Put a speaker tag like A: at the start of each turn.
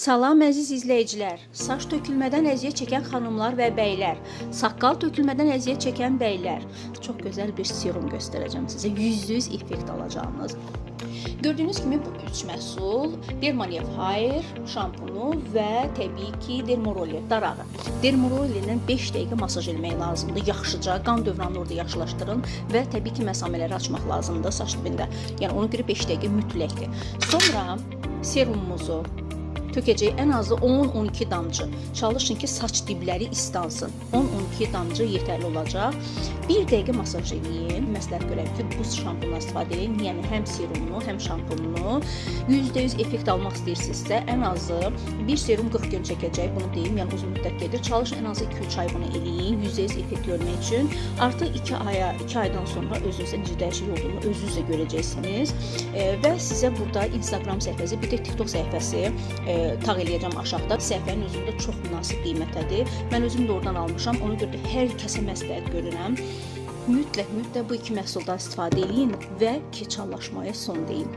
A: Salam əziz izləyicilər. Saç tökülmədən əziyyət çəkən xanımlar və bəylər, saqqal tökülmədən əziyyət çəkən bəylər. Çox gözəl bir serum göstərəcəm sizə. %100 effekt alacağınız. Gördüyünüz kimi bu üç məhsul Dermalife Hair şampunu və təbii ki Dermoroli darağı. Dermoroli ilə 5 dəqiqə masaj etmək lazımdır. Yaxşıca qan dövranını orada yaxşılaşdırın və təbii ki məsamələri açmaq lazımdır saç dibində. Yəni ona görə 5 dəqiqə mütləqdir. Sonra serumumuzu tökəcək ən azı 10-12 damcı. Çalışın ki saç dibləri islansın. 10-12 damcı yetərli olacaq. 1 dəqiqə masaj edin. Məsləhət görürəm ki, bu şampundan istifadə edin. Yəni həm serumunu, həm şampununu. %100 effekt almaq istəyirsinizsə, ən azı bir serum 40 gün çəkəcək. Bunu deyim, yəni uzun müddət gedir. Çalışın ən azı 2-3 ay bunu eləyin. %100 effekt görmək üçün. Artıq 2 aydan sonra özünüzdə necə dəyişiklik olduğunu özünüz də görəcəksiniz. Və sizə burada Instagram səhifəsi, bir də TikTok səhifəsi tağ eləyəcəm aşağıda. Səhifənin özündə çox münasib qiymətədir. Mən özüm də oradan almışam. Ona görə də hər kəsə məsləhət görürəm. Mütləq bu iki məhsuldan istifadə edin və keçallaşmaya son deyin.